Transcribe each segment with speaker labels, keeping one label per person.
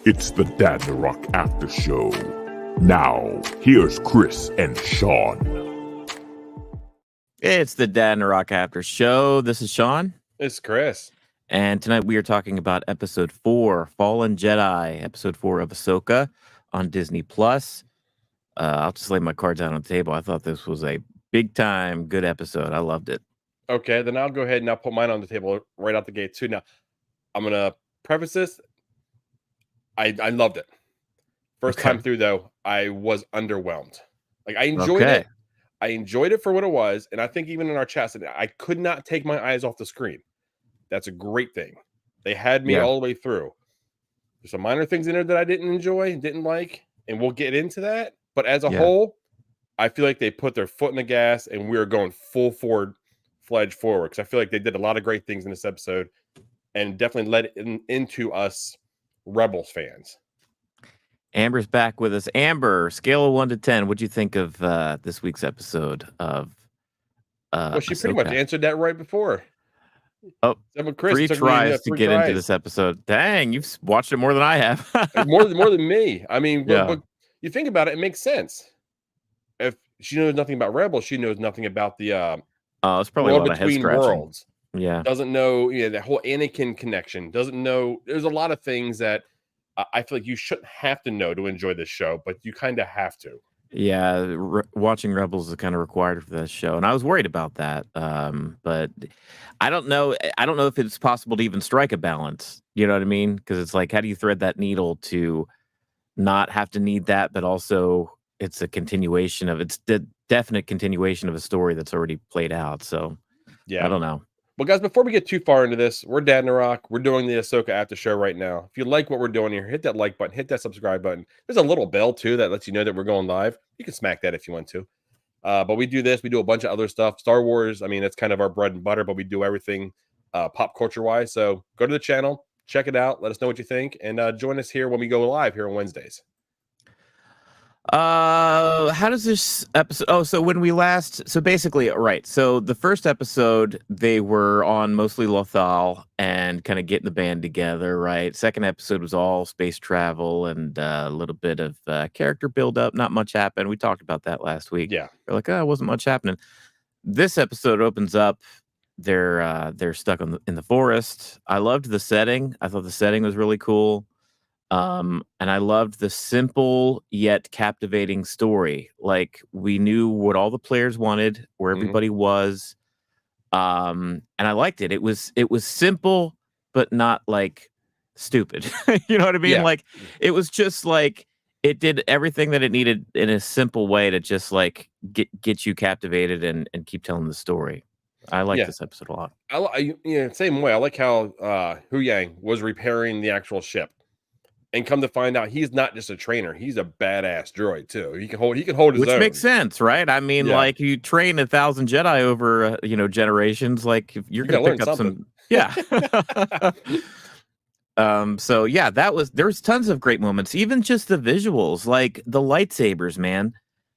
Speaker 1: It's the DADNAROK After Show. Now, here's Chris and Sean.
Speaker 2: It's the DADNAROK After Show. This is Sean.
Speaker 3: It's Chris.
Speaker 2: And tonight we are talking about Episode 4, Fallen Jedi, Episode 4 of Ahsoka on Disney+. I'll just lay my cards out on the table. I thought this was a big-time good episode. I loved it.
Speaker 3: Okay, then I'll go ahead and I'll put mine on the table right out the gate, too. Now, I'm going to preface this. I loved it. First time through, though, I was underwhelmed. Like, I enjoyed it. I enjoyed it for what it was. And I think even in our chat, I could not take my eyes off the screen. That's a great thing. They had me all the way through. There's some minor things in there that I didn't enjoy, didn't like, and we'll get into that. But as a whole, I feel like they put their foot in the gas and we are going full fledged forward. Because I feel like they did a lot of great things in this episode and definitely led into us Rebels fans.
Speaker 2: Amber's back with us. Amber, scale of 1 to 10, what'd you think of this week's episode of
Speaker 3: well, she pretty
Speaker 2: Ahsoka?
Speaker 3: much answered that right before.
Speaker 2: Oh,
Speaker 3: Chris
Speaker 2: 3 tries to get into this episode. Dang, you've watched it more than I have.
Speaker 3: more than me. I mean, but you think about it, it makes sense. If she knows nothing about Rebels, she knows nothing about the
Speaker 2: it's probably a lot of head scratching.
Speaker 3: Worlds.
Speaker 2: Yeah.
Speaker 3: Doesn't know, that whole Anakin connection. Doesn't know. There's a lot of things that I feel like you shouldn't have to know to enjoy this show, but you kind of have to.
Speaker 2: Yeah, watching Rebels is kind of required for this show, and I was worried about that. But I don't know. I don't know if it's possible to even strike a balance. You know what I mean? Because it's like, how do you thread that needle to not have to need that, but also it's a continuation of definite continuation of a story that's already played out. So yeah, I don't know.
Speaker 3: Well, guys, before we get too far into this, we're DADNAROK. We're doing the Ahsoka After Show right now. If you like what we're doing here, hit that like button, hit that subscribe button. There's a little bell, too, that lets you know that we're going live. You can smack that if you want to. But we do this. We do a bunch of other stuff. Star Wars, I mean, that's kind of our bread and butter, but we do everything pop culture-wise. So go to the channel, check it out, let us know what you think, and join us here when we go live here on Wednesdays.
Speaker 2: How does this episode so when we last basically, right, so the first episode they were on mostly Lothal and kind of getting the band together, right? Second episode was all space travel and a little bit of character build up. Not much happened. We talked about that last week. We're like, it wasn't much happening. This episode opens up, they're stuck in the forest. I loved the setting. I thought the setting was really cool. And I loved the simple yet captivating story. Like, we knew what all the players wanted, where everybody was. And I liked it. It was simple, but not like stupid. You know what I mean? Like, it was just like, it did everything that it needed in a simple way to just like get you captivated and keep telling the story. I like this episode a lot.
Speaker 3: Same way. I like how Hu Yang was repairing the actual ship. And come to find out, he's not just a trainer; he's a badass droid too. He can hold his own.
Speaker 2: Which makes sense, right? I mean, like, you train 1,000 Jedi over generations. Like, you're going to pick up something. So yeah, there's tons of great moments. Even just the visuals, like the lightsabers, man.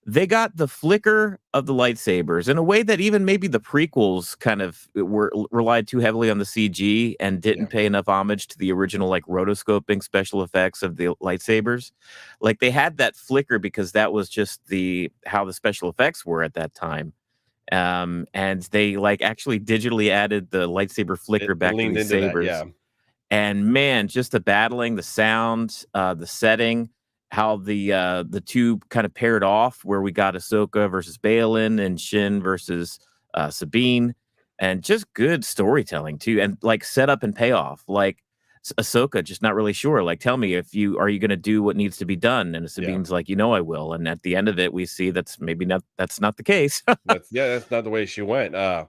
Speaker 2: They got the flicker of the lightsabers in a way that even maybe the prequels kind of relied too heavily on the CG and didn't pay enough homage to the original, like, rotoscoping special effects of the lightsabers. Like, they had that flicker because that was just how the special effects were at that time. And they like actually digitally added the lightsaber flicker back to the sabers. And man, just the battling, the sound, the setting, how the two kind of paired off, where we got Ahsoka versus Baylan and Shin versus Sabine, and just good storytelling too, and like setup and payoff. Like, Ahsoka just not really sure. Like, tell me, are you going to do what needs to be done? And Sabine's like, I will. And at the end of it, we see that's not the case.
Speaker 3: that's not the way she went. And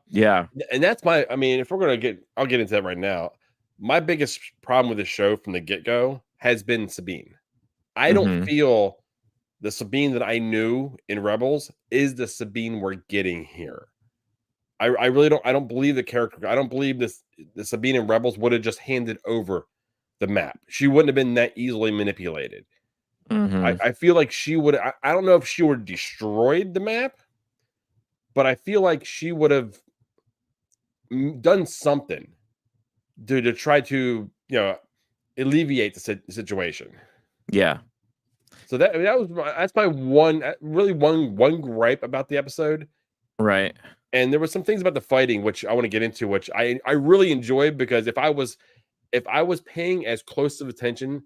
Speaker 3: that's if we're gonna I'll get into that right now. My biggest problem with the show from the get-go has been Sabine. I don't feel the Sabine that I knew in Rebels is the Sabine we're getting here. I really don't. I don't believe the character. I don't believe the Sabine in Rebels would have just handed over the map. She wouldn't have been that easily manipulated. I feel like she would. I don't know if she would have destroyed the map, but I feel like she would have done something to try to alleviate the situation.
Speaker 2: Yeah.
Speaker 3: So that's my one gripe about the episode.
Speaker 2: Right.
Speaker 3: And there were some things about the fighting which I want to get into, which I really enjoyed, because if I was paying as close of attention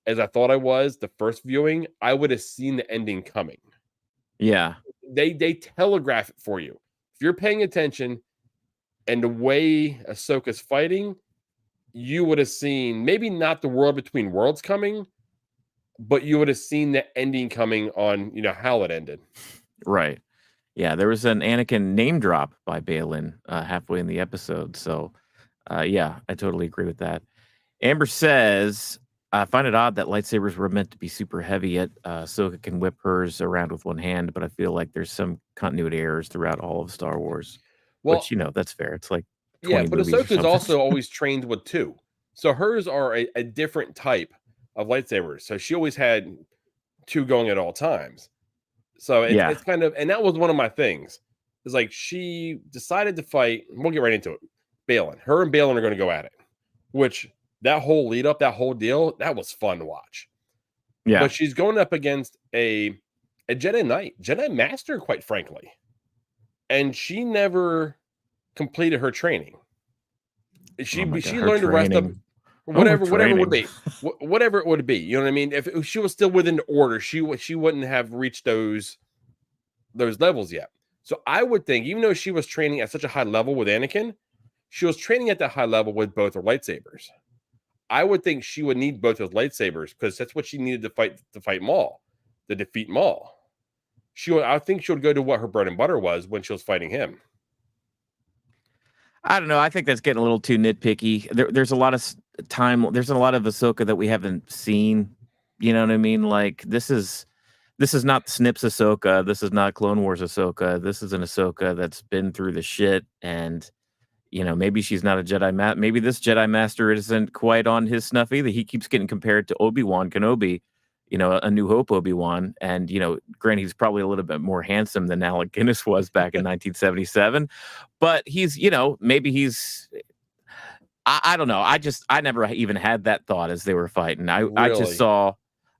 Speaker 3: as I thought I was the first viewing, I would have seen the ending coming.
Speaker 2: Yeah.
Speaker 3: They telegraph it for you. If you're paying attention and the way Ahsoka's fighting, you would have seen maybe not the world between worlds coming, but you would have seen the ending coming on, how it ended.
Speaker 2: Right. Yeah, there was an Anakin name drop by Balin halfway in the episode. So, yeah, I totally agree with that. Amber says, I find it odd that lightsabers were meant to be super heavy, yet Ahsoka can whip hers around with one hand, but I feel like there's some continuity errors throughout all of Star Wars.
Speaker 3: Well,
Speaker 2: which, that's fair. It's like 20
Speaker 3: yeah, but
Speaker 2: movies or
Speaker 3: Ahsoka's
Speaker 2: something.
Speaker 3: also always trained with two. So hers are a different type of lightsabers. So she always had two going at all times. So it's kind of, and that was one of my things. It's like she decided to fight. We'll get right into it. Balin. Her and Balin are going to go at it. Which that whole lead up, that whole deal, that was fun to watch.
Speaker 2: Yeah.
Speaker 3: But she's going up against a Jedi Knight, Jedi Master, quite frankly. And she never completed her training. She learned the rest of whatever it would be. Whatever it would be. You know what I mean? If she was still within the order, she wouldn't have reached those levels yet. So I would think, even though she was training at such a high level with Anakin, she was training at that high level with both her lightsabers. I would think she would need both those lightsabers, because that's what she needed to fight Maul, to defeat Maul. I think she would go to what her bread and butter was when she was fighting him.
Speaker 2: I don't know. I think that's getting a little too nitpicky. There's a lot of time. There's a lot of Ahsoka that we haven't seen. You know what I mean? Like, this is not Snips Ahsoka. This is not Clone Wars Ahsoka. This is an Ahsoka that's been through the shit. And, maybe she's not a Jedi maybe this Jedi Master isn't quite on his snuff either. He keeps getting compared to Obi-Wan Kenobi, A New Hope Obi-Wan. And, granted, he's probably a little bit more handsome than Alec Guinness was back in 1977. But he's, maybe he's, I don't know. I never even had that thought as they were fighting. I just saw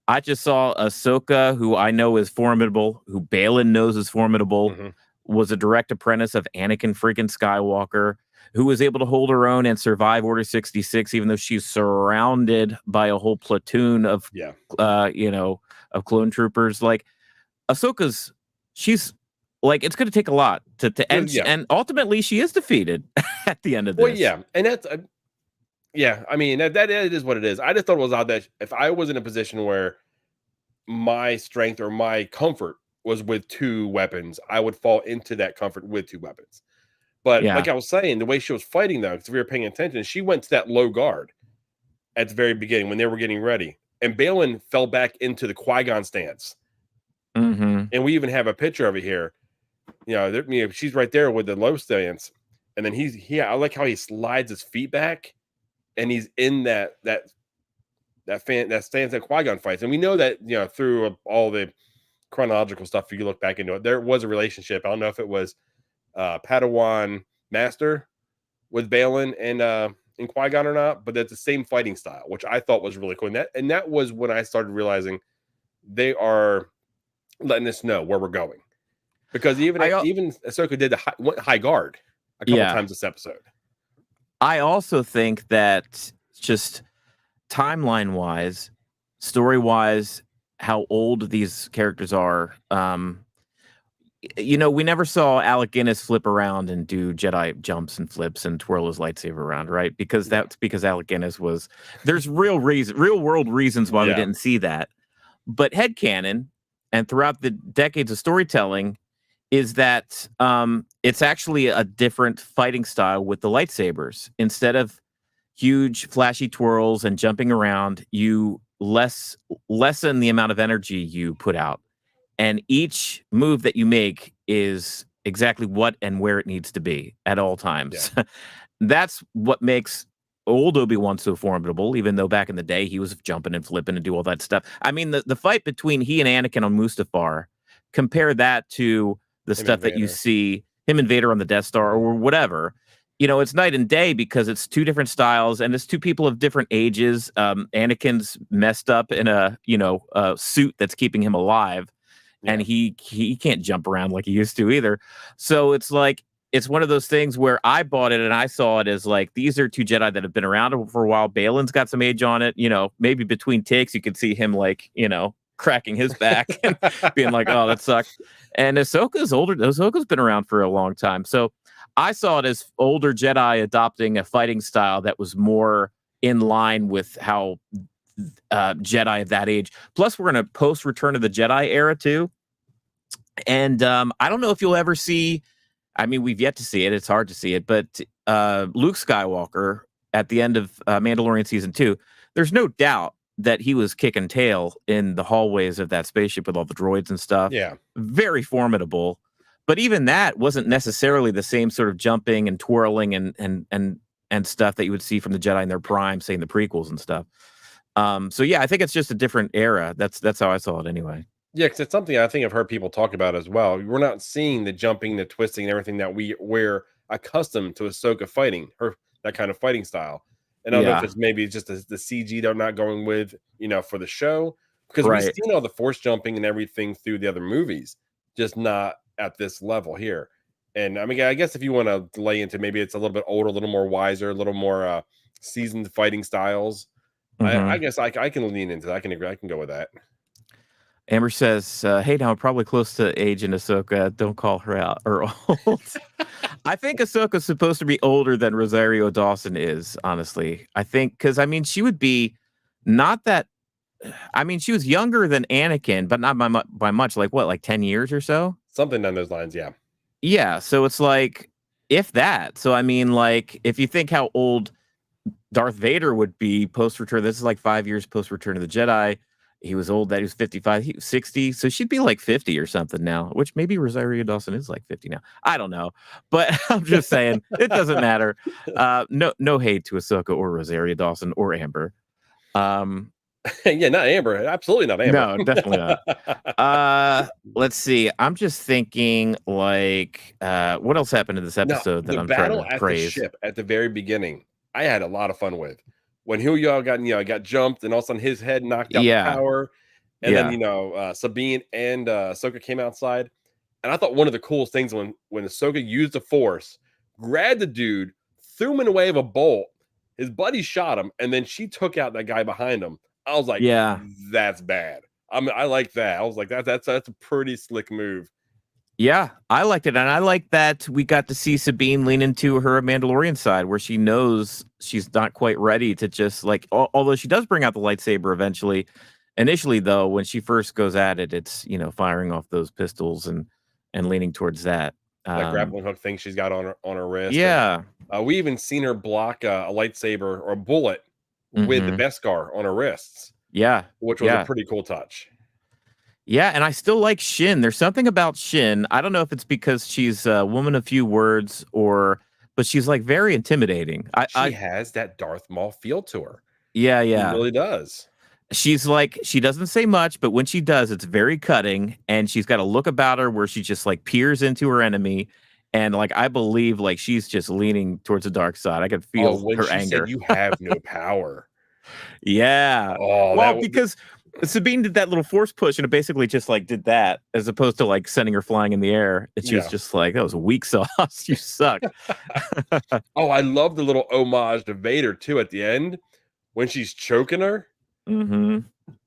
Speaker 2: Ahsoka, who I know is formidable, who Balin knows is formidable, was a direct apprentice of Anakin freaking Skywalker, who was able to hold her own and survive Order 66, even though she's surrounded by a whole platoon of, of clone troopers. Like, Ahsoka's, she's like, it's going to take a lot to end, and ultimately she is defeated at the end of this.
Speaker 3: Well, yeah, and that's, I mean, that is what it is. I just thought it was odd that if I was in a position where my strength or my comfort was with two weapons, I would fall into that comfort with two weapons. But like I was saying, the way she was fighting, though, because we were paying attention, she went to that low guard at the very beginning when they were getting ready. And Balin fell back into the Qui-Gon stance. And we even have a picture of it here. She's right there with the low stance. And then I like how he slides his feet back, and he's in that stance that Qui-Gon fights. And we know that, through all the chronological stuff, if you look back into it, there was a relationship. I don't know if it was Padawan Master with Balin and Qui-Gon or not, but that's the same fighting style, which I thought was really cool. And that was when I started realizing they are letting us know where we're going, because even Ahsoka did the high guard a couple times this episode.
Speaker 2: I also think that just timeline wise, story wise, how old these characters are. We never saw Alec Guinness flip around and do Jedi jumps and flips and twirl his lightsaber around, right? Because that's because Alec Guinness there's real world reasons why we didn't see that. But headcanon, and throughout the decades of storytelling, is that it's actually a different fighting style with the lightsabers. Instead of huge flashy twirls and jumping around, you lessen the amount of energy you put out. And each move that you make is exactly what and where it needs to be at all times. Yeah. That's what makes old Obi-Wan so formidable, even though back in the day he was jumping and flipping and do all that stuff. I mean, the fight between he and Anakin on Mustafar, compare that to the stuff that you see him and Vader on the Death Star or whatever. it's night and day because it's two different styles and it's two people of different ages. Anakin's messed up in a suit that's keeping him alive, and he can't jump around like he used to either. So it's like it's one of those things where I bought it and I saw it as like these are two Jedi that have been around for a while. Balin's got some age on it. Maybe between takes you could see him like cracking his back and being like, oh, that sucks. And Ahsoka's older. Ahsoka's been around for a long time. So I saw it as older Jedi adopting a fighting style that was more in line with how Jedi of that age. Plus, we're in a post Return of the Jedi era too. And I don't know if you'll ever see. I mean, we've yet to see it. It's hard to see it, but Luke Skywalker at the end of Mandalorian season 2, there's no doubt that he was kicking tail in the hallways of that spaceship with all the droids and stuff.
Speaker 3: Yeah,
Speaker 2: very formidable. But even that wasn't necessarily the same sort of jumping and twirling and stuff that you would see from the Jedi in their prime, say in the prequels and stuff. So yeah, I think it's just a different era. That's how I saw it anyway.
Speaker 3: Yeah, because it's something I think I've heard people talk about as well. We're not seeing the jumping, the twisting, and everything that we're accustomed to Ahsoka fighting, her that kind of fighting style. And I don't know if it's maybe just the CG they're not going with, for the show. Because we've seen all the force jumping and everything through the other movies, just not at this level here. And I mean, I guess if you want to lay into maybe it's a little bit older, a little more wiser, a little more seasoned fighting styles. I guess I can lean into that. I can agree. I can go with that.
Speaker 2: Amber says, hey, now I'm probably close to age in Ahsoka. Don't call her out or old. I think Ahsoka's supposed to be older than Rosario Dawson is, honestly. I think because, I mean, she would be not that. I mean, she was younger than Anakin, but not by much. Like what, like 10 years or so?
Speaker 3: Something on those lines, yeah.
Speaker 2: Yeah, so it's like, if that. So, I mean, like, if you think how old Darth Vader would be post-Return, this is like 5 years post-Return of the Jedi. He was old, that he was 55, he was 60, so she'd be like 50 or something now, which maybe Rosario Dawson is like 50 now. I don't know, but I'm just saying, it doesn't matter. No hate to Ahsoka or Rosario Dawson or Amber.
Speaker 3: Yeah, not Amber. Absolutely not Amber.
Speaker 2: No, definitely not. Let's see. I'm just thinking, like, what else happened in this episode that I'm trying to praise?
Speaker 3: The ship at the very beginning, I had a lot of fun with. When Huyao got jumped, and all of a sudden his head knocked out the power, and then Sabine and Ahsoka came outside, and I thought one of the coolest things when Ahsoka used the Force, grabbed the dude, threw him in a way of a bolt. His buddy shot him, and then she took out that guy behind him. I was like, that's bad. I mean, I like that. I was like, that's a pretty slick move.
Speaker 2: Yeah, I liked it. And I like that we got to see Sabine lean into her Mandalorian side where she knows she's not quite ready to just like, although she does bring out the lightsaber eventually. Initially, though, when she first goes at it, it's, firing off those pistols and leaning towards that.
Speaker 3: That grappling hook thing she's got on her wrist.
Speaker 2: Yeah.
Speaker 3: And, we even seen her block a lightsaber or a bullet with the Beskar on her wrists.
Speaker 2: Yeah.
Speaker 3: Which was a pretty cool touch.
Speaker 2: Yeah, and I still like Shin. There's something about Shin. I don't know if it's because she's a woman of few words but she's like very intimidating.
Speaker 3: She has that Darth Maul feel to her.
Speaker 2: Yeah.
Speaker 3: She really does.
Speaker 2: She's like, she doesn't say much, but when she does, it's very cutting. And she's got a look about her where she just like peers into her enemy. And like, I believe like she's just leaning towards the dark side. I could feel her anger.
Speaker 3: Said, you have no power.
Speaker 2: Yeah.
Speaker 3: Oh,
Speaker 2: well, because Sabine did that little force push and it basically just like did that as opposed to like sending her flying in the air. And she was just like, that was a weak sauce. You suck.
Speaker 3: Oh, I love the little homage to Vader too at the end when she's choking her.
Speaker 2: Mm-hmm.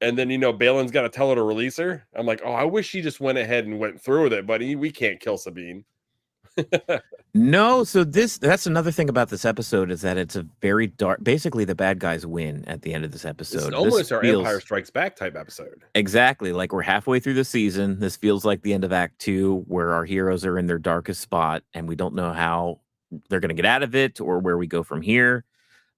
Speaker 3: And then, Balin's got to tell her to release her. I'm like, oh, I wish she just went ahead and went through with it, buddy. We can't kill Sabine.
Speaker 2: No, so that's another thing about this episode is that it's a very dark. Basically, the bad guys win at the end of this episode.
Speaker 3: It's almost our Empire Strikes Back type episode.
Speaker 2: Exactly, like we're halfway through the season. This feels like the end of Act 2, where our heroes are in their darkest spot, and we don't know how they're going to get out of it or where we go from here.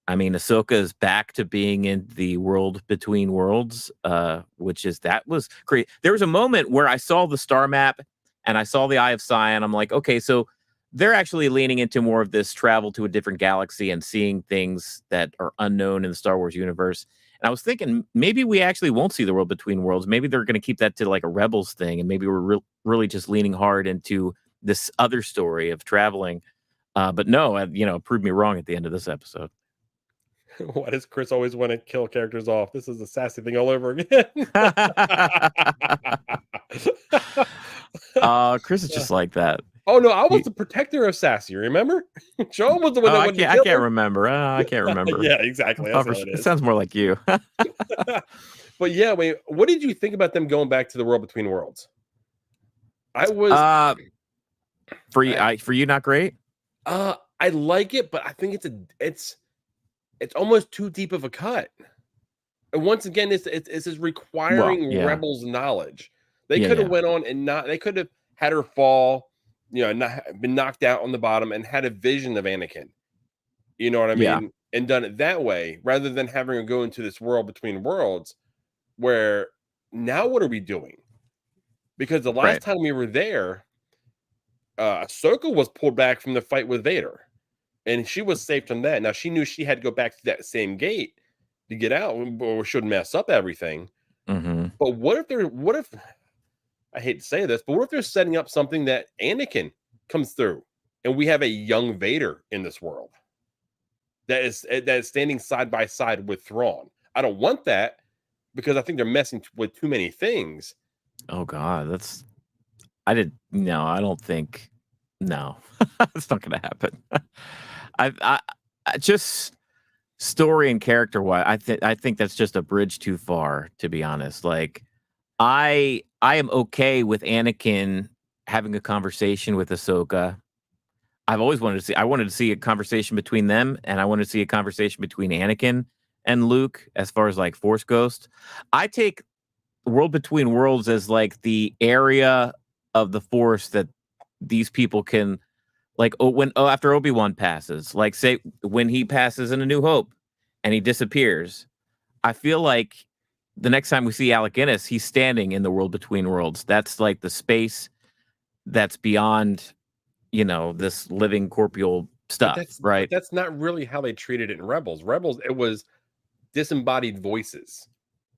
Speaker 2: I mean, Ahsoka is back to being in the world between worlds, that was great. There was a moment where I saw the star map and I saw the Eye of Sion. I'm like, okay, so they're actually leaning into more of this travel to a different galaxy and seeing things that are unknown in the Star Wars universe. And I was thinking maybe we actually won't see the world between worlds. Maybe they're going to keep that to like a Rebels thing. And maybe we're really just leaning hard into this other story of traveling. But no, proved me wrong at the end of this episode.
Speaker 3: Why does Chris always want to kill characters off? This is the sassy thing all over again.
Speaker 2: Chris is just like that.
Speaker 3: Oh no, I was the protector of Sassy. Remember, Sean was the one that wanted to kill
Speaker 2: I can't
Speaker 3: her.
Speaker 2: remember. I can't remember.
Speaker 3: Yeah, exactly. That's how it
Speaker 2: It
Speaker 3: is.
Speaker 2: sounds more like you.
Speaker 3: But yeah, wait. What did you think about them going back to the world between worlds? I was
Speaker 2: for you, not great.
Speaker 3: I like it, but I think it's almost too deep of a cut. And once again, it's requiring Rebels knowledge. They could have went on and they could have had her fall, not been knocked out on the bottom and had a vision of Anakin. You know what I mean?
Speaker 2: Yeah.
Speaker 3: And done it that way rather than having her go into this world between worlds where now what are we doing? Because the last time we were there, Ahsoka was pulled back from the fight with Vader. And she was safe from that. Now she knew she had to go back to that same gate to get out or should mess up everything.
Speaker 2: Mm-hmm.
Speaker 3: But what if I hate to say this, but what if they're setting up something that Anakin comes through and we have a young Vader in this world that is standing side by side with Thrawn? I don't want that because I think they're messing with too many things.
Speaker 2: Oh God, I don't think, no, it's not going to happen. I just story and character wise, I think that's just a bridge too far, to be honest. Like I am okay with Anakin having a conversation with Ahsoka. I wanted to see a conversation between them, and I wanted to see a conversation between Anakin and Luke as far as like Force Ghost. I take World Between Worlds as like the area of the Force that these people can, like, after Obi-Wan passes, like say when he passes in A New Hope and he disappears, I feel like the next time we see Alec Guinness, he's standing in the World Between Worlds. That's like the space that's beyond, this living corporeal stuff, right?
Speaker 3: But that's not really how they treated it in Rebels. Rebels, it was disembodied voices.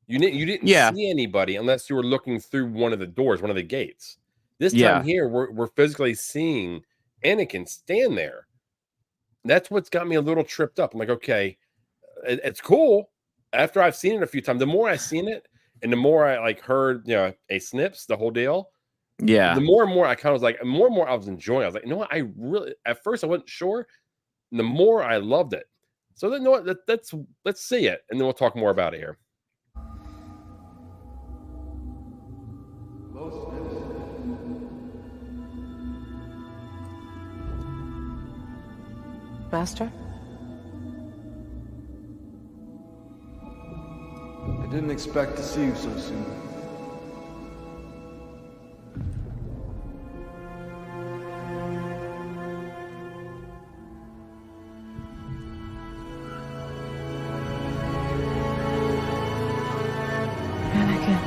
Speaker 3: You didn't see anybody unless you were looking through one of the doors, one of the gates. This time here, we're physically seeing Anakin stand there. That's what's got me a little tripped up. I'm like, okay, it's cool. After I've seen it a few times, the more I've seen it and the more I like heard, a snips, the whole deal.
Speaker 2: Yeah.
Speaker 3: The more and more I kind of was like, more and more I was enjoying. I was like, you know what? I really, at first I wasn't sure. And the more I loved it. So then, let's see it. And then we'll talk more about it here.
Speaker 4: Master?
Speaker 5: I didn't expect to see you so soon.
Speaker 4: Anakin.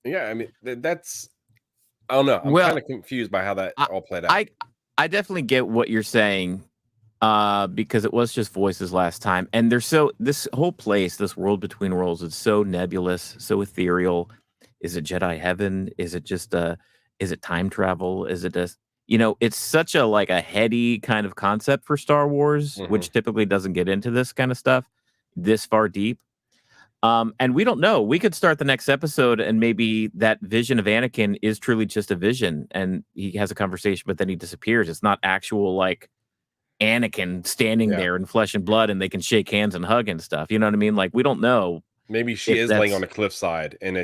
Speaker 3: Yeah, I mean, that's, I don't know. I'm kind of confused by how that all played out.
Speaker 2: I definitely get what you're saying, because it was just voices last time. And this whole place, this World Between Worlds, is so nebulous, so ethereal. Is it Jedi heaven? Is it just is it time travel? Is it it's such a heady kind of concept for Star Wars, which typically doesn't get into this kind of stuff this far deep. And we don't know. We could start the next episode and maybe that vision of Anakin is truly just a vision and he has a conversation, but then he disappears. It's not actual like Anakin standing there in flesh and blood and they can shake hands and hug and stuff. You know what I mean? Like, we don't know.
Speaker 3: Maybe she is laying on a cliffside and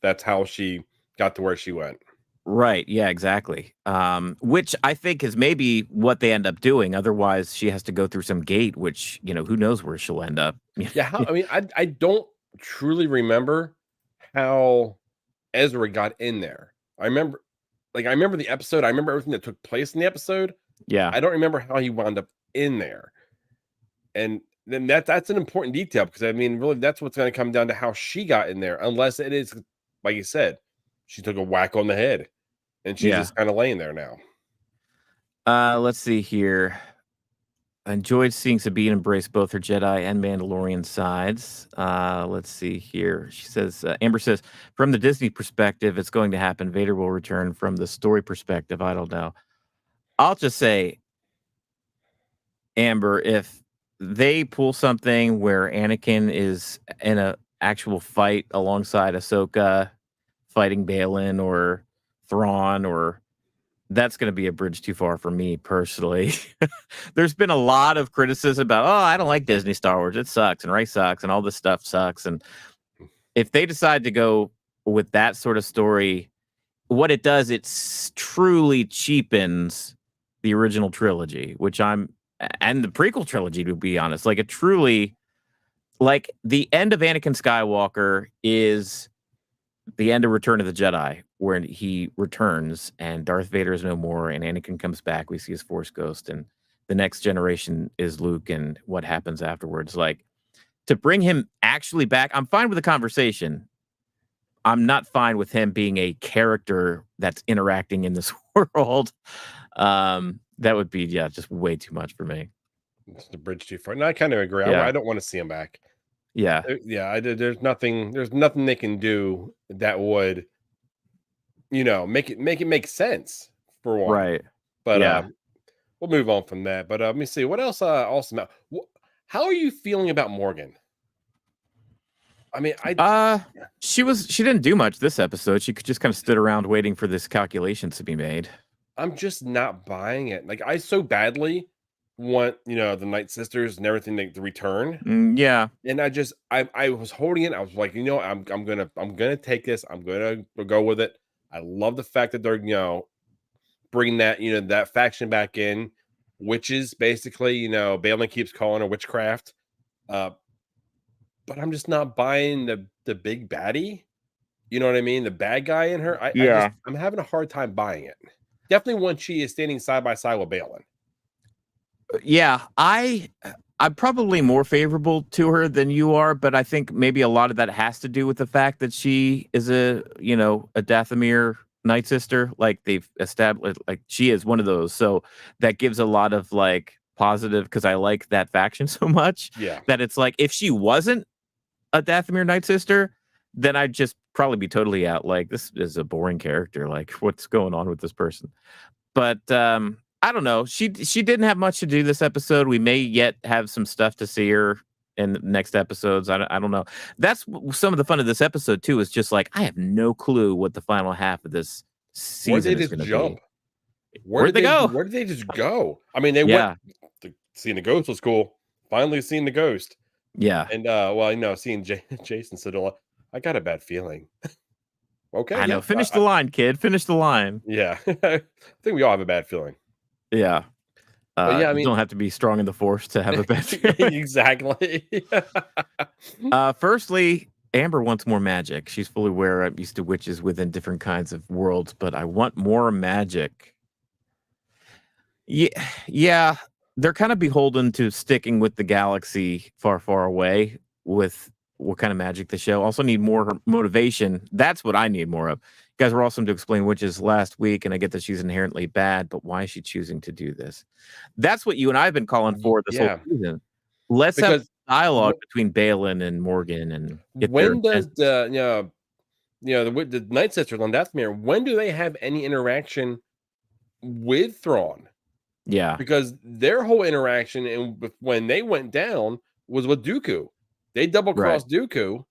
Speaker 3: that's how she got to where she went.
Speaker 2: Right. Yeah, exactly. Which I think is maybe what they end up doing. Otherwise, she has to go through some gate, which, who knows where she'll end up.
Speaker 3: Yeah. I don't truly remember how Ezra got in there. I remember the episode. I remember everything that took place in the episode.
Speaker 2: Yeah.
Speaker 3: I don't remember how he wound up in there. And then that's an important detail because really that's what's going to come down to how she got in there, unless it is, like you said, she took a whack on the head and she's just kind of laying there now.
Speaker 2: Let's see here. enjoyed seeing Sabine embrace both her Jedi and Mandalorian sides. Let's see here. She says, Amber says, from the Disney perspective, it's going to happen. Vader will return. From the story perspective, I don't know. I'll just say, Amber, if they pull something where Anakin is in a actual fight alongside Ahsoka, fighting Balin or Thrawn, or that's going to be a bridge too far for me personally. There's been a lot of criticism about, oh, I don't like Disney Star Wars. It sucks, and Rey sucks, and all this stuff sucks. And if they decide to go with that sort of story, what it does, it truly cheapens the original trilogy, which and the prequel trilogy, to be honest. Like, it truly, like, the end of Anakin Skywalker is the end of Return of the Jedi, where he returns and Darth Vader is no more and Anakin comes back. We see his Force ghost, and the next generation is Luke and what happens afterwards. Like, to bring him actually back, I'm fine with the conversation. I'm not fine with him being a character that's interacting in this world. That would be, just way too much for me.
Speaker 3: It's the bridge too far. No, I kind of agree.
Speaker 2: Yeah.
Speaker 3: I don't want to see him back.
Speaker 2: Yeah.
Speaker 3: There's nothing they can do that would, make it make sense for one.
Speaker 2: Right.
Speaker 3: But we'll move on from that. But let me see what else. Awesome. How are you feeling about Morgan? I mean,
Speaker 2: she didn't do much this episode. She just kind of stood around waiting for this calculations to be made.
Speaker 3: I'm just not buying it. Like, I so badly want, the Night Sisters and everything to return.
Speaker 2: Yeah.
Speaker 3: And I was holding it. I was like, I'm gonna take this. I'm gonna go with it. I love the fact that they're, bringing that, that faction back in, witches, basically, Balin keeps calling her witchcraft. But I'm just not buying the big baddie. You know what I mean? The bad guy in her. I'm having a hard time buying it. Definitely when she is standing side by side with Balin.
Speaker 2: Yeah, I'm probably more favorable to her than you are, but I think maybe a lot of that has to do with the fact that she is a Dathomir Night Sister. Like, they've established, like, she is one of those. So that gives a lot of, like, positive, because I like that faction so much.
Speaker 3: Yeah.
Speaker 2: That it's like, if she wasn't a Dathomir Night Sister, then I'd just probably be totally out. Like, this is a boring character. Like, what's going on with this person? But I don't know. She didn't have much to do this episode. We may yet have some stuff to see her in the next episodes. I don't know. That's some of the fun of this episode too. Is just like, I have no clue what the final half of this season is going to be.
Speaker 3: Where did they go? Where did they just go? I mean, they went. Seeing the ghost was cool. Finally seeing the ghost.
Speaker 2: Yeah.
Speaker 3: And seeing Jason Sedilla, I got a bad feeling. Okay.
Speaker 2: I know. Finish the line, kid. Finish the line.
Speaker 3: Yeah. I think we all have a bad feeling.
Speaker 2: Yeah.
Speaker 3: I mean,
Speaker 2: you don't have to be strong in the Force to have a bad feeling.
Speaker 3: Exactly.
Speaker 2: Firstly, Amber wants more magic. She's fully aware I'm used to witches within different kinds of worlds, but I want more magic. Yeah. They're kind of beholden to sticking with the galaxy far, far away with what kind of magic they show. Also need more motivation. That's what I need more of. You guys were awesome to explain witches last week, and I get that she's inherently bad, but why is she choosing to do this? That's what you and I have been calling for this whole season. Let's have dialogue between Balin and Morgan. And
Speaker 3: when does the Night Sisters on Dathomir, when do they have any interaction with Thrawn?
Speaker 2: Yeah,
Speaker 3: because their whole interaction and when they went down was with Dooku. They double crossed Dooku,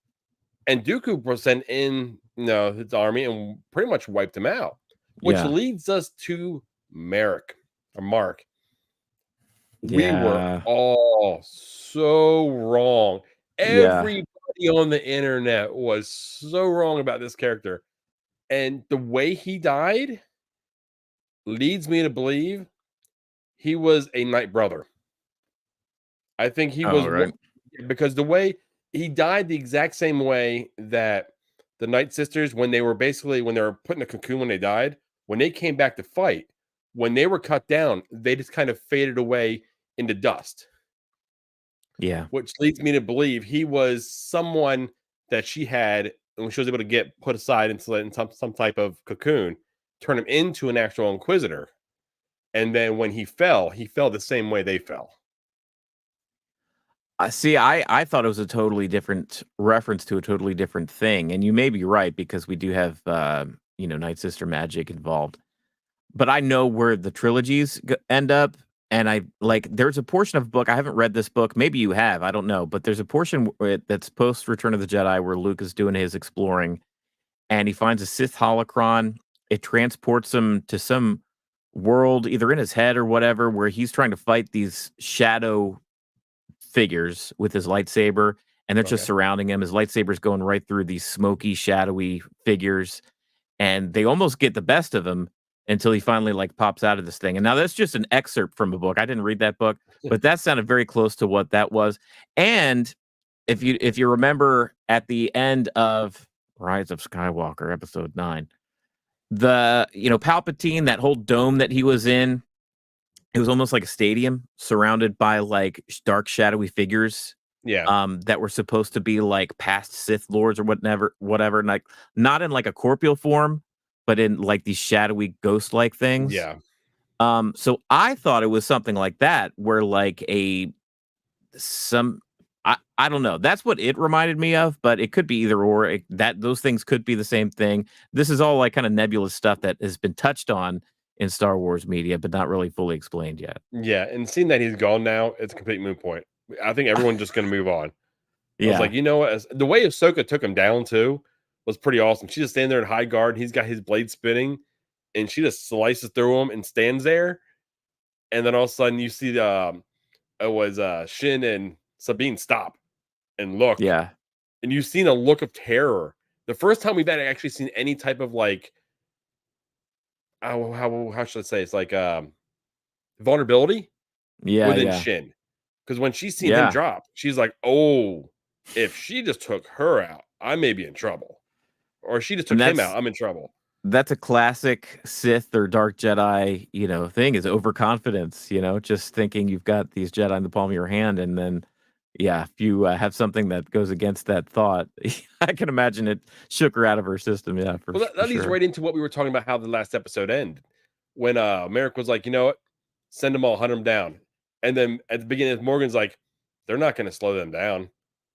Speaker 3: and Dooku was sent in his army and pretty much wiped him out. Which leads us to Mark. We were all so wrong. Everybody on the internet was so wrong about this character. And the way he died leads me to believe he was a Night Brother. I think he was because the way he died the exact same way that the Night Sisters, when they were put in a cocoon when they died, when they came back to fight, when they were cut down, they just kind of faded away into dust.
Speaker 2: Yeah.
Speaker 3: Which leads me to believe he was someone that she had, and she was able to get put aside in some type of cocoon, turn him into an actual Inquisitor. And then when he fell the same way they fell.
Speaker 2: See, I thought it was a totally different reference to a totally different thing, and you may be right because we do have Night Sister magic involved. But I know where the trilogies end up, and I like. There's a portion of a book I haven't read this book. Maybe you have. I don't know, but there's a portion that's post Return of the Jedi where Luke is doing his exploring, and he finds a Sith holocron. It transports him to some world, either in his head or whatever, where he's trying to fight these shadow figures with his lightsaber, and they're just
Speaker 3: Okay.
Speaker 2: surrounding him. His lightsaber's going right through these smoky, shadowy figures, and they almost get the best of him until he finally like pops out of this thing. And now that's just an excerpt from a book. I didn't read that book, but that sounded very close to what that was. And if you remember at the end of Rise of Skywalker, episode 9, Palpatine, that whole dome that he was in, it was almost like a stadium surrounded by like dark, shadowy figures
Speaker 3: Yeah.
Speaker 2: that were supposed to be like past Sith lords or whatever, and like not in like a corporeal form, but in like these shadowy ghost-like things.
Speaker 3: Yeah.
Speaker 2: So I thought it was something like that, where like I don't know. That's what it reminded me of, but it could be either or. Those things could be the same thing. This is all like kind of nebulous stuff that has been touched on in Star Wars media, but not really fully explained yet.
Speaker 3: Yeah. And seeing that he's gone now, it's a complete moot point. I think everyone's just going to move on. I was
Speaker 2: Yeah,
Speaker 3: like, you know what? The way Ahsoka took him down too was pretty awesome. She just standing there in high guard. He's got his blade spinning, and she just slices through him and stands there. And then all of a sudden, you see it was Shin and Sabine stop and look,
Speaker 2: yeah,
Speaker 3: and you've seen a look of terror. The first time we've actually seen any type of like, how should I say? It's like vulnerability
Speaker 2: yeah,
Speaker 3: within
Speaker 2: yeah,
Speaker 3: Shin, because when she's seen him
Speaker 2: yeah.
Speaker 3: drop, she's like, oh, if she just took her out, I may be in trouble. Or she just
Speaker 2: And
Speaker 3: took him out, I'm in trouble.
Speaker 2: that's a classic Sith or Dark Jedi, thing is overconfidence, just thinking you've got these Jedi in the palm of your hand. And then, yeah, if you have something that goes against that thought, I can imagine it shook her out of her system. Yeah, for,
Speaker 3: Well, that,
Speaker 2: for
Speaker 3: that leads
Speaker 2: sure.
Speaker 3: right into what we were talking about, how the last episode ended. When Merrick was like, you know what? Send them all, hunt them down. And then at the beginning, Morgan's like, they're not going to slow them down.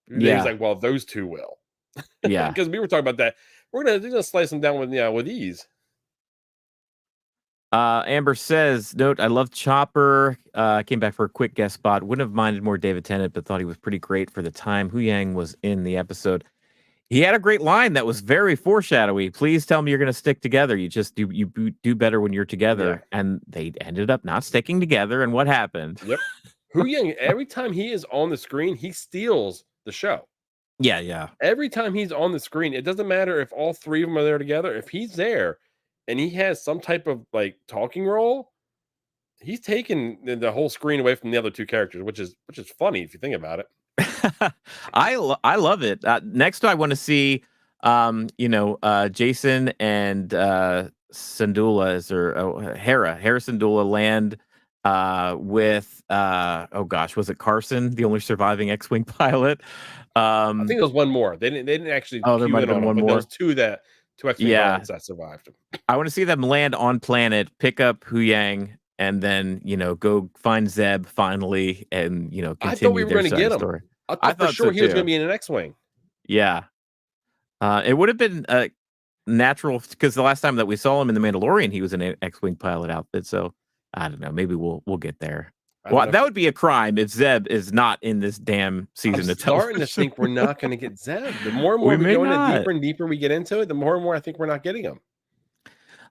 Speaker 3: And he's
Speaker 2: Yeah,
Speaker 3: like, well, those two will.
Speaker 2: yeah.
Speaker 3: Because we were talking about that. They're gonna slice them down with ease.
Speaker 2: Amber says, note, I love Chopper. Came back for a quick guest spot. Wouldn't have minded more David Tennant, but thought he was pretty great for the time Hu Yang was in the episode. He had a great line that was very foreshadowy. Please tell me you're going to stick together. You just do better when you're together.
Speaker 3: Yeah.
Speaker 2: And they ended up not sticking together. And what happened?
Speaker 3: Yep. Hu Yang, every time he is on the screen, he steals the show.
Speaker 2: Yeah, yeah.
Speaker 3: Every time he's on the screen, it doesn't matter if all three of them are there together. If he's there and he has some type of like talking role, he's taking the whole screen away from the other two characters, which is funny if you think about it.
Speaker 2: I love it. Next, I want to see, Jason and Syndulla or Hera Syndulla land with oh gosh, was it Carson, the only surviving X-wing pilot?
Speaker 3: I think there was one more. They didn't actually
Speaker 2: Oh, there
Speaker 3: cue
Speaker 2: might
Speaker 3: in
Speaker 2: have
Speaker 3: on
Speaker 2: been
Speaker 3: him,
Speaker 2: one
Speaker 3: but
Speaker 2: more.
Speaker 3: those two X-wing
Speaker 2: Yeah,
Speaker 3: pilots that survived.
Speaker 2: I want to see them land on planet, pick up Hu Yang, and then go find Zeb finally, and
Speaker 3: I thought we
Speaker 2: continue
Speaker 3: were
Speaker 2: their
Speaker 3: going to
Speaker 2: side
Speaker 3: get him.
Speaker 2: story.
Speaker 3: I
Speaker 2: I
Speaker 3: thought for
Speaker 2: thought
Speaker 3: sure
Speaker 2: so
Speaker 3: he was going
Speaker 2: too.
Speaker 3: to be in an X-wing.
Speaker 2: Yeah, it would have been natural because the last time that we saw him in the Mandalorian, he was in an X-wing pilot outfit. So I don't know. Maybe we'll get there.
Speaker 3: I don't
Speaker 2: Well,
Speaker 3: know.
Speaker 2: that would be a crime if Zeb is not in this damn
Speaker 3: I'm
Speaker 2: season of
Speaker 3: starting
Speaker 2: television.
Speaker 3: to think we're not going to get Zeb. The more and
Speaker 2: We
Speaker 3: more we
Speaker 2: may
Speaker 3: go into
Speaker 2: not.
Speaker 3: deeper and deeper we get into it, the more and more I think we're not getting him.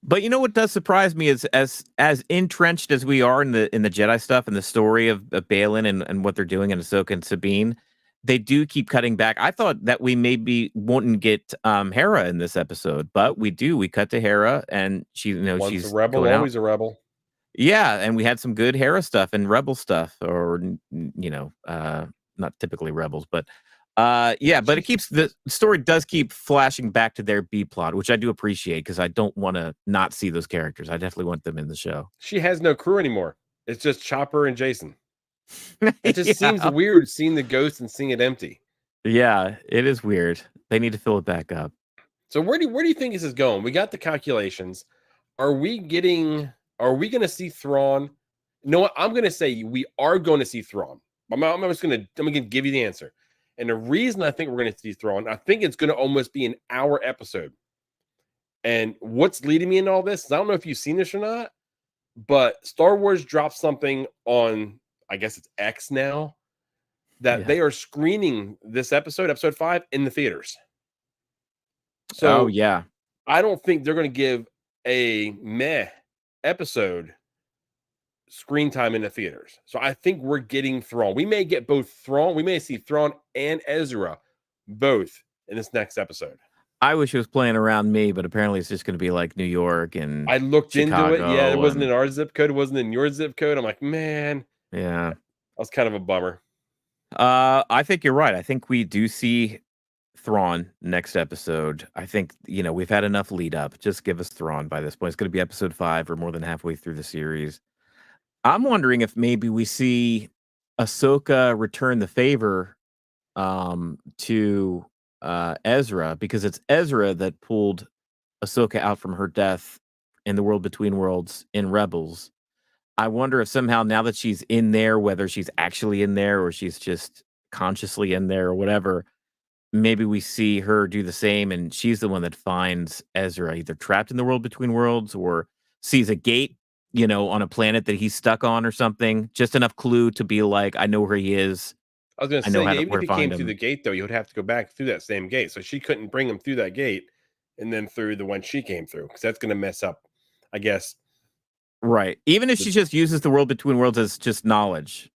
Speaker 2: But you know what does surprise me is as entrenched as we are in the Jedi stuff and the story of Balin and what they're doing in Ahsoka and Sabine, they do keep cutting back. I thought that we maybe wouldn't get Hera in this episode, but we do. We cut to Hera and she,
Speaker 3: Once
Speaker 2: she's
Speaker 3: a rebel,
Speaker 2: going out.
Speaker 3: always a rebel.
Speaker 2: Yeah, and we had some good Hera stuff and Rebel stuff, or not typically Rebels, but yeah. But it keeps the story does keep flashing back to their B plot, which I do appreciate because I don't want to not see those characters. I definitely want them in the show.
Speaker 3: She has no crew anymore. It's just Chopper and Jason. It just seems
Speaker 2: Yeah.
Speaker 3: weird seeing the ghost and seeing it empty.
Speaker 2: Yeah, it is weird. They need to fill it back up.
Speaker 3: So where do you think this is going? We got the calculations. Are we going to see Thrawn? You know what? I'm going to say we are going to see Thrawn. I'm gonna give you the answer. And the reason I think we're gonna see Thrawn, I think it's gonna almost be an hour episode. And what's leading me in all this is I don't know if you've seen this or not, but Star Wars dropped something on, I guess it's X now, that they are screening this episode 5, in the theaters. So
Speaker 2: yeah.
Speaker 3: I don't think they're going to give a meh episode screen time in the theaters. So I think we're getting Thrawn. We may get both Thrawn. We may see Thrawn and Ezra both in this next episode.
Speaker 2: I wish it was playing around me, but apparently it's just going to be like New York and
Speaker 3: I looked
Speaker 2: Chicago
Speaker 3: into it. Yeah, it wasn't in our zip code. It wasn't in your zip code. I'm like, man.
Speaker 2: Yeah.
Speaker 3: That was kind of a bummer.
Speaker 2: I think you're right. I think we do see Thrawn next episode. I think, we've had enough lead up. Just give us Thrawn by this point. It's going to be episode 5. We're more than halfway through the series. I'm wondering if maybe we see Ahsoka return the favor to Ezra, because it's Ezra that pulled Ahsoka out from her death in the World Between Worlds in Rebels. I wonder if somehow, now that she's in there, whether she's actually in there or she's just consciously in there or whatever, maybe we see her do the same, and she's the one that finds Ezra either trapped in the World Between Worlds or sees a gate, on a planet that he's stuck on or something. Just enough clue to be like, I know where he is.
Speaker 3: I was going to say, even if he came through the gate, though, you would have to go back through that same gate. So she couldn't bring him through that gate and then through the one she came through, because that's going to mess up, I guess.
Speaker 2: Right. Even if she just uses the World Between Worlds as just knowledge,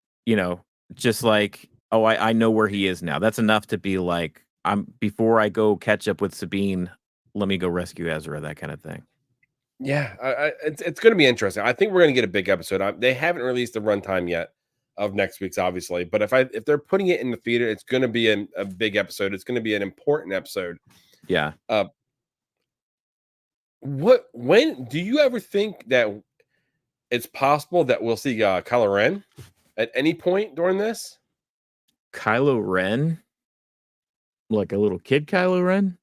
Speaker 2: just like, oh, I know where he is now. That's enough to be like, before I go catch up with Sabine, let me go rescue Ezra, that kind of thing.
Speaker 3: Yeah, it's going to be interesting. I think we're going to get a big episode. They haven't released the runtime yet of next week's, obviously, but if they're putting it in the theater, it's going to be a big episode. It's going to be an important episode.
Speaker 2: Yeah.
Speaker 3: When do you ever think that it's possible that we'll see Kylo Ren at any point during this?
Speaker 2: Kylo Ren? Like a little kid Kylo Ren?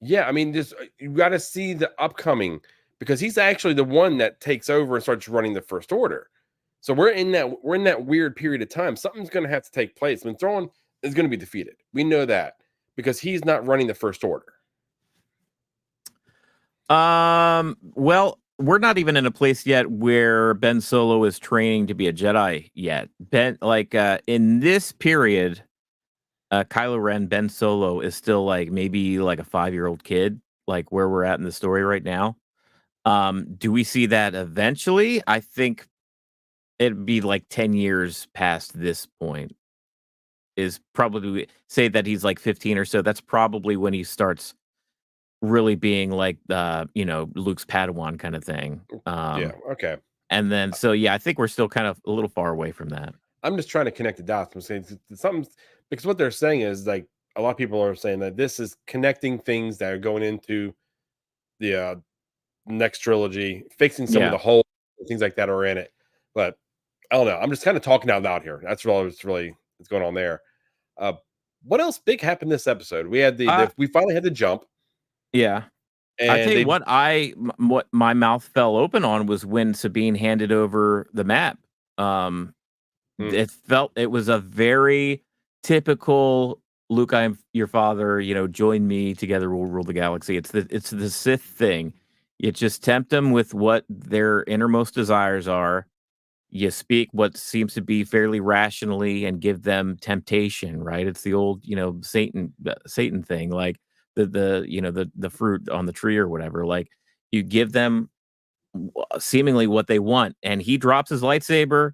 Speaker 3: Yeah, I mean, you got to see the upcoming, because he's actually the one that takes over and starts running the First Order. So we're in that weird period of time. Something's going to have to take place. When Thrawn is going to be defeated, we know that, because he's not running the First Order.
Speaker 2: Well, we're not even in a place yet where Ben Solo is training to be a Jedi yet. In this period, Kylo Ren, Ben Solo is still maybe a 5-year-old kid, like where we're at in the story right now. Do we see that eventually? I think it'd be 10 years past this point. Is probably, say that he's 15 or so. That's probably when he starts really being Luke's Padawan kind of thing.
Speaker 3: Yeah. Okay.
Speaker 2: And then, so yeah, I think we're still kind of a little far away from that.
Speaker 3: I'm just trying to connect the dots. I'm saying something, because what they're saying is a lot of people are saying that this is connecting things that are going into the next trilogy, fixing some of the holes, things like that are in it. But I don't know. I'm just kind of talking out loud here. That's what's going on there. What else big happened this episode? We had we finally had the jump.
Speaker 2: Yeah.
Speaker 3: And
Speaker 2: I tell you what my mouth fell open on was when Sabine handed over the map. It was a very typical Luke, I'm your father, join me, together we'll rule the galaxy. It's the Sith thing. You just tempt them with what their innermost desires are. You speak what seems to be fairly rationally and give them temptation, right? It's the old, Satan thing, like the fruit on the tree or whatever. Like, you give them seemingly what they want, and he drops his lightsaber.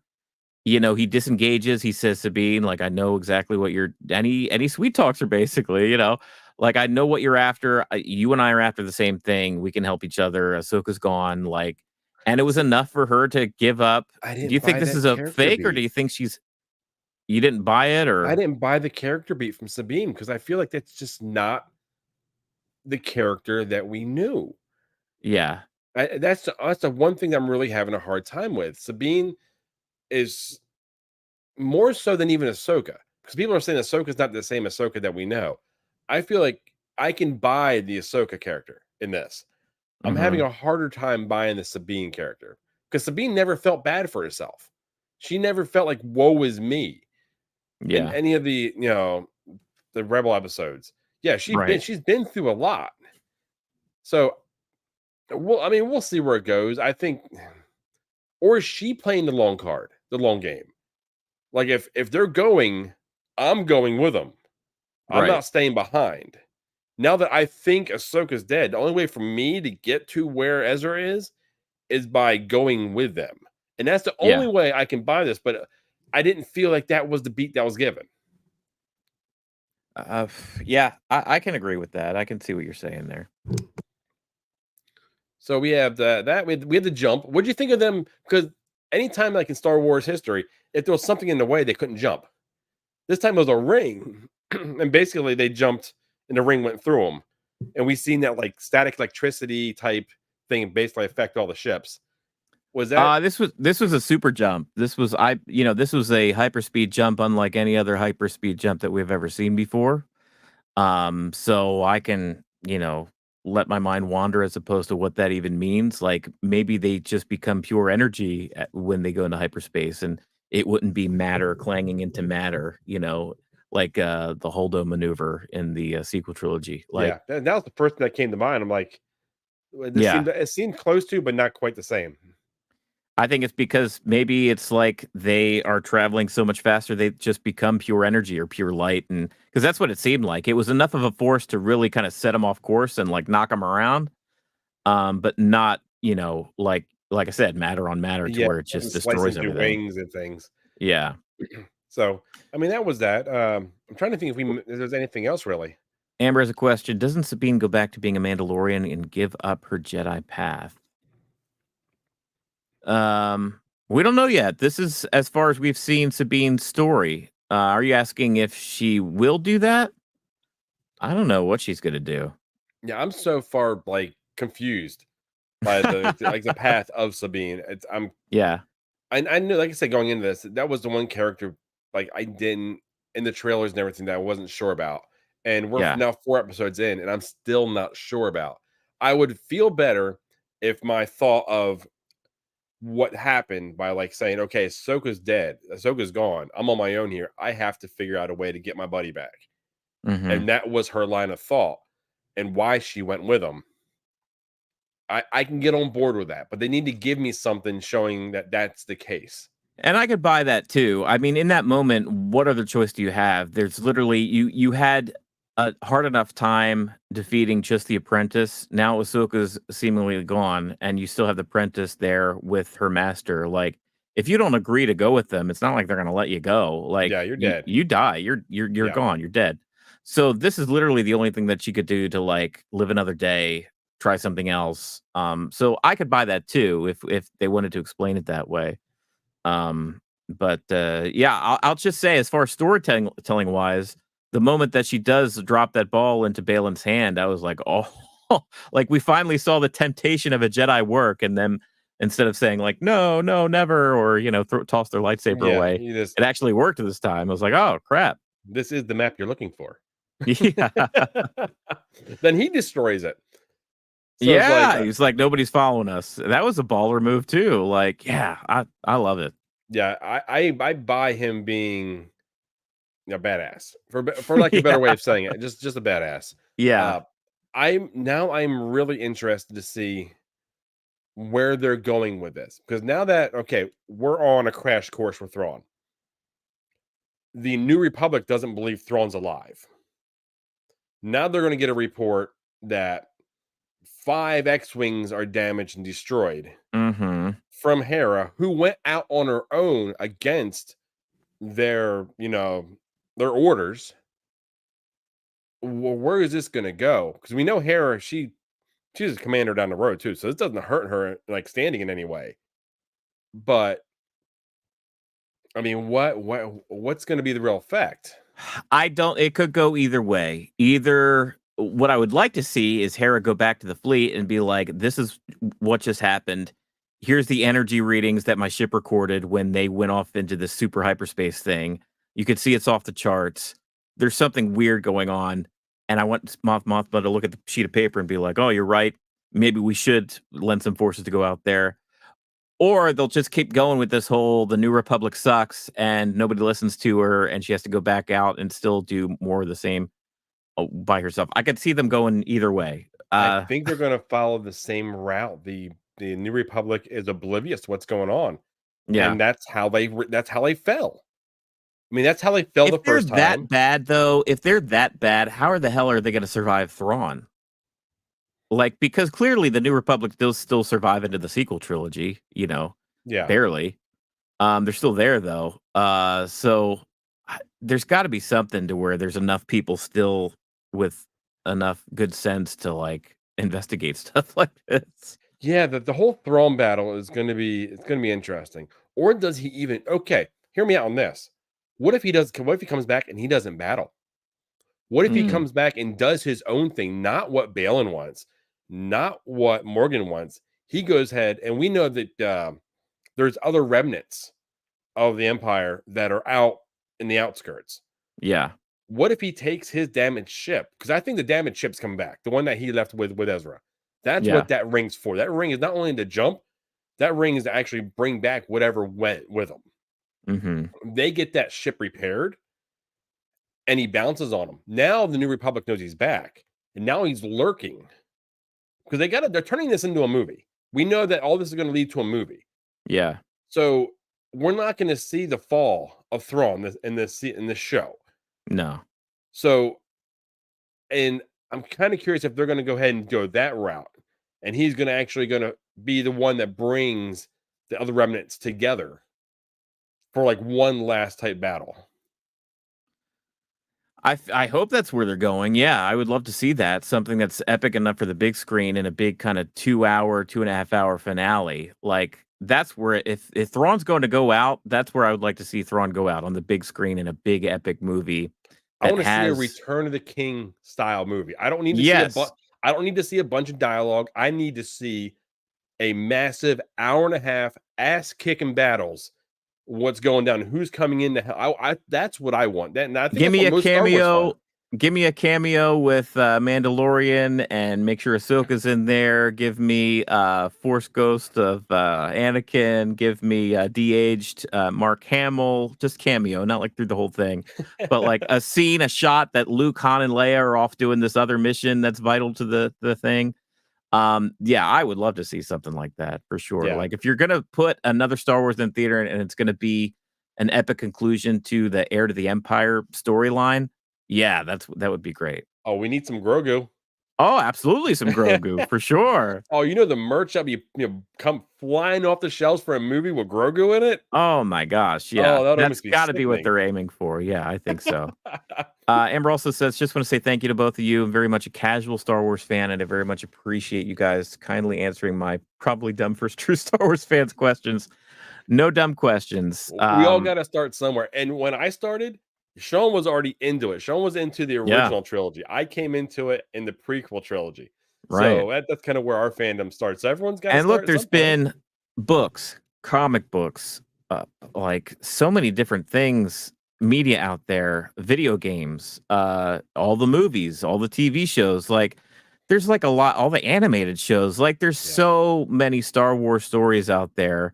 Speaker 2: He disengages. He says, Sabine, I know exactly what you're. Any sweet talks are basically, I know what you're after. You and I are after the same thing. We can help each other. Ahsoka's gone. And it was enough for her to give up. Do you think this is a fake, or do you think you didn't buy it? Or
Speaker 3: I didn't buy the character beat from Sabine, because I feel like that's just not the character that we knew.
Speaker 2: Yeah.
Speaker 3: That's the one thing I'm really having a hard time with. Sabine is more so than even Ahsoka, because people are saying Ahsoka's not the same Ahsoka that we know. I feel like I can buy the Ahsoka character in this. I'm having a harder time buying the Sabine character, because Sabine never felt bad for herself. She never felt like, woe is me. in
Speaker 2: Yeah.
Speaker 3: any of the the Rebel episodes. Yeah,
Speaker 2: Right.
Speaker 3: she's been through a lot. So we'll see where it goes. I think, or is she playing the long card, the long game? Like if they're going, I'm going with them. I'm
Speaker 2: Right.
Speaker 3: not staying behind. Now that I think Ahsoka's dead, the only way for me to get to where Ezra is by going with them. And that's the
Speaker 2: Yeah.
Speaker 3: only way I can buy this, but I didn't feel like that was the beat that was given.
Speaker 2: Yeah, I can agree with that. I can see what you're saying there.
Speaker 3: So we have we had the jump. What do you think of them? Because anytime like in Star Wars history, if there was something in the way, they couldn't jump. This time it was a ring, and basically they jumped, and the ring went through them. And we seen that like static electricity type thing basically affect all the ships. Was that?
Speaker 2: This was a super jump. This was this was a hyperspeed jump unlike any other hyperspeed jump that we've ever seen before. So I can, let my mind wander as opposed to what that even means. Like maybe they just become pure energy when they go into hyperspace and it wouldn't be matter clanging into matter, like the Holdo maneuver in the sequel trilogy. Like,
Speaker 3: Yeah, that was the first thing that came to mind. I'm like,
Speaker 2: yeah.
Speaker 3: it seemed close to, but not quite the same.
Speaker 2: I think it's because maybe it's like they are traveling so much faster, they just become pure energy or pure light. And because that's what it seemed like. It was enough of a force to really kind of set them off course and like knock them around. But not, like I said, matter on matter to
Speaker 3: Yeah,
Speaker 2: where it just
Speaker 3: slicing
Speaker 2: destroys
Speaker 3: through
Speaker 2: everything.
Speaker 3: wings and things.
Speaker 2: Yeah.
Speaker 3: So, I mean, that was that. I'm trying to think if there's anything else really.
Speaker 2: Amber has a question. Doesn't Sabine go back to being a Mandalorian and give up her Jedi path? We don't know yet. This is as far as we've seen Sabine's story. Are you asking if she will do that? I don't know what she's gonna do.
Speaker 3: Yeah, I'm so far like confused by the path of Sabine.
Speaker 2: Yeah,
Speaker 3: I knew, like I said, going into this, that was the one character like I didn't in the trailers and everything that I wasn't sure about. And we're
Speaker 2: yeah.
Speaker 3: now 4 episodes in, and I'm still not sure about. I would feel better if my thought of what happened by like saying, okay, Ahsoka's dead, Ahsoka's gone. I'm on my own here. I have to figure out a way to get my buddy back.
Speaker 2: Hmm.
Speaker 3: And that was her line of thought and why she went with him. I can get on board with that, but they need to give me something showing that that's the case.
Speaker 2: And I could buy that too. I mean, in that moment, what other choice do you have? There's literally you had a hard enough time defeating just the apprentice. Now Ahsoka's seemingly gone, and you still have the apprentice there with her master. Like, if you don't agree to go with them, it's not like they're gonna let you go. Like,
Speaker 3: Yeah, you're
Speaker 2: you
Speaker 3: dead.
Speaker 2: you die. You're
Speaker 3: Yeah.
Speaker 2: gone. You're dead. So this is literally the only thing that she could do to like live another day, try something else. So I could buy that too if they wanted to explain it that way. But yeah, I'll just say as far as storytelling telling wise, the moment that she does drop that ball into Balin's hand, I was like, oh, like we finally saw the temptation of a Jedi work, and then instead of saying like no, no, never, or toss their lightsaber
Speaker 3: Yeah,
Speaker 2: away, it actually worked this time. I was like, oh crap,
Speaker 3: this is the map you're looking for.
Speaker 2: yeah,
Speaker 3: Then he destroys it. So it's like,
Speaker 2: yeah. He's like nobody's following us. That was a baller move too. Like, yeah, I love it.
Speaker 3: yeah, I buy him being a badass for like a better way
Speaker 2: Yeah,
Speaker 3: of saying it. Just a badass.
Speaker 2: yeah.
Speaker 3: Uh, I'm really interested to see where they're going with this because now that okay, we're on a crash course with Thrawn. The New Republic doesn't believe Thrawn's alive. Now they're going to get a report that 5 X-wings are damaged and destroyed
Speaker 2: Mm-hmm.
Speaker 3: from Hera, who went out on her own against their, their orders. Well, where is this going to go? Because we know Hera, she's a commander down the road too, so this doesn't hurt her like standing in any way. But I mean, what's going to be the real effect?
Speaker 2: I don't. It could go either way. Either what I would like to see is Hera go back to the fleet and be like, "This is what just happened. Here's the energy readings that my ship recorded when they went off into this super hyperspace thing. You could see it's off the charts. There's something weird going on, and I want Mothma to look at the sheet of paper and be like, "Oh, you're right. Maybe we should lend some forces to go out there." Or they'll just keep going with this whole the New Republic sucks and nobody listens to her and she has to go back out and still do more of the same by herself. I could see them going either way.
Speaker 3: I think they're going to follow the same route. The New Republic is oblivious to what's going on,
Speaker 2: yeah.
Speaker 3: and that's how they fell. I mean, that's how they fell the first time.
Speaker 2: If they're that bad, though, if they're that bad, how the hell are they going to survive Thrawn? Like, because clearly the New Republic still survive into the sequel trilogy,
Speaker 3: Yeah.
Speaker 2: barely. They're still there, though. So there's got to be something to where there's enough people still with enough good sense to, like, investigate stuff like this.
Speaker 3: Yeah, the whole Thrawn battle is going to be interesting. Or does he even? Okay, hear me out on this. What if he comes back and he doesn't battle? What if he comes back and does his own thing, not what Balin wants, not what Morgan wants? He goes ahead, and we know that there's other remnants of the Empire that are out in the outskirts.
Speaker 2: Yeah.
Speaker 3: What if he takes his damaged ship? Because I think the damaged ship's coming back, the one that he left with Ezra. That's what that ring's for. That ring is not only to jump, that ring is to actually bring back whatever went with them.
Speaker 2: Mm-hmm.
Speaker 3: They get that ship repaired, and he bounces on them. Now the New Republic knows he's back, and now he's lurking because they're turning this into a movie. We know that all this is going to lead to a movie.
Speaker 2: Yeah.
Speaker 3: So we're not going to see the fall of Thrawn in this show.
Speaker 2: No.
Speaker 3: So, and I'm kind of curious if they're going to go ahead and go that route, and he's going to be the one that brings the other remnants together for like one last type battle.
Speaker 2: I hope that's where they're going. Yeah, I would love to see that. Something that's epic enough for the big screen and a big kind of 2.5 hour finale. Like that's where if Thrawn's going to go out, that's where I would like to see Thrawn go out on the big screen in a big epic movie.
Speaker 3: I want to see a Return of the King style movie. I don't need to see a bunch of dialogue. I need to see a massive 1.5 hour ass kicking battles. What's going down? Who's coming into hell? That's what I want. And I think
Speaker 2: give me a cameo. Give me a cameo with Mandalorian, and make sure Ahsoka's in there. Give me Force Ghost of Anakin. Give me de-aged Mark Hamill. Just cameo, not like through the whole thing, but like a scene, a shot that Luke, Han, and Leia are off doing this other mission that's vital to the thing. Yeah, I would love to see something like that for sure.
Speaker 3: Yeah.
Speaker 2: Like if you're gonna put another Star Wars in theater and it's gonna be an epic conclusion to the Heir to the Empire storyline, yeah, that would be great.
Speaker 3: Oh, we need some Grogu.
Speaker 2: Oh, absolutely, some Grogu for sure.
Speaker 3: Oh, the merch that come flying off the shelves for a movie with Grogu in it.
Speaker 2: Oh my gosh, yeah, that's got to be what
Speaker 3: sickening.
Speaker 2: they're aiming for. Yeah, I think so. Amber also says, just want to say thank you to both of you. I'm very much a casual Star Wars fan, and I very much appreciate you guys kindly answering my probably dumb first true Star Wars fans questions. No dumb questions.
Speaker 3: We all got to start somewhere. And when I started, Sean was already into it. Sean was into the original trilogy. I came into it in the prequel trilogy.
Speaker 2: Right.
Speaker 3: So that's kind of where our fandom starts. So everyone's got.
Speaker 2: And look, there's been books, comic books, like so many different things, media out there, video games, all the movies, all the TV shows. Like there's like a lot, all the animated shows. Like there's so many Star Wars stories out there.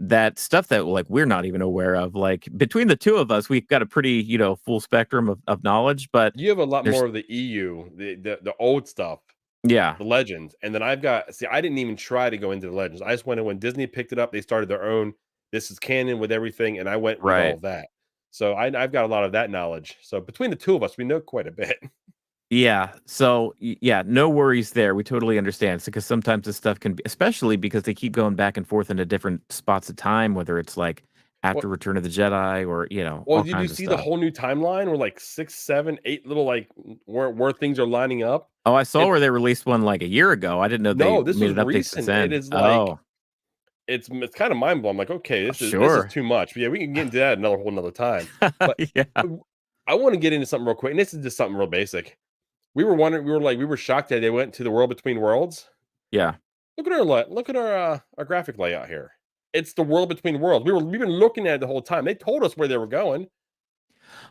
Speaker 2: That stuff that like we're not even aware of. Like between the two of us, we've got a pretty full spectrum of knowledge. But
Speaker 3: you have a lot more of the EU, the old stuff, the legends, and then I've got. See, I didn't even try to go into the legends. I just went in when Disney picked it up. They started their own. This is canon with everything, and I went with all of that. So I've got a lot of that knowledge. So between the two of us, we know quite a bit.
Speaker 2: Yeah. So yeah, no worries there. We totally understand. Because sometimes this stuff can be, especially because they keep going back and forth into different spots of time, whether it's like after Return of the Jedi or
Speaker 3: Well, did you see the whole new timeline where like 6, 7, 8 little like where things are lining up?
Speaker 2: Oh, I saw where they released one like a year ago. I didn't know
Speaker 3: this was recent. It is like it's kind of mind blowing. I'm like, okay, this is too much. But yeah, we can get into that another time. But I want to get into something real quick, and this is just something real basic. We were shocked that they went to the world between worlds.
Speaker 2: Yeah.
Speaker 3: Look at our graphic layout here. It's the world between worlds. We've been looking at it the whole time. They told us where they were going.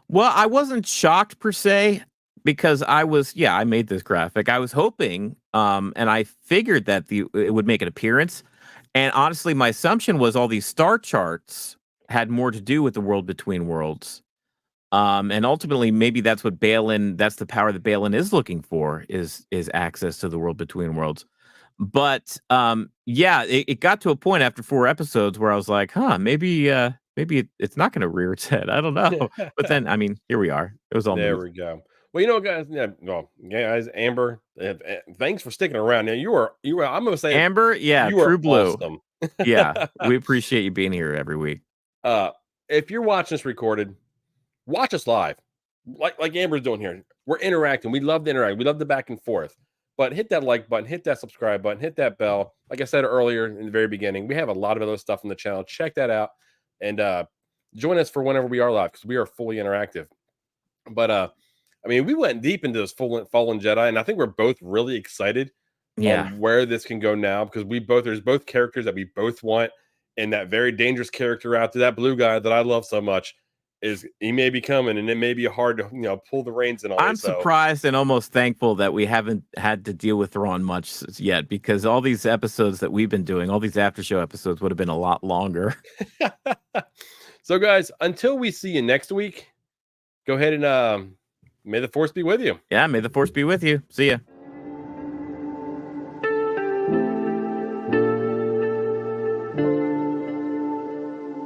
Speaker 2: Well, I wasn't shocked per se because I made this graphic. I was hoping, and I figured that it would make an appearance. And honestly, my assumption was all these star charts had more to do with the world between worlds. And ultimately, maybe that's what that's the power that Balin is looking for is access to the world between worlds. But yeah, it got to a point after 4 episodes where I was like, huh, maybe it's not going to rear its head. I don't know. But then, I mean, here we are. It was all
Speaker 3: There
Speaker 2: news.
Speaker 3: we go. Well, you know, guys, guys, Amber, thanks for sticking around. Now you are. I'm gonna say,
Speaker 2: Amber, yeah,
Speaker 3: you are
Speaker 2: True Blue.
Speaker 3: awesome.
Speaker 2: Yeah, we appreciate you being here every week.
Speaker 3: If you're watching this recorded, watch us live, like Amber's doing here. We're interacting. We love to interact. We love the back and forth. But hit that like button, hit that subscribe button, hit that bell. Like I said earlier in the very beginning, we have a lot of other stuff on the channel. Check that out and join us for whenever we are live because we are fully interactive. But I mean, we went deep into this Fallen Jedi, and I think we're both really excited on where this can go now because there's both characters that we both want, and that very dangerous character out there, that blue guy that I love so much, he may be coming, and it may be hard to pull the reins and all.
Speaker 2: I'm surprised and almost thankful that we haven't had to deal with Thrawn much yet, because all these episodes that we've been doing, all these after show episodes, would have been a lot longer.
Speaker 3: So, guys, until we see you next week, go ahead and may the Force be with you.
Speaker 2: Yeah, may the Force be with you. See ya.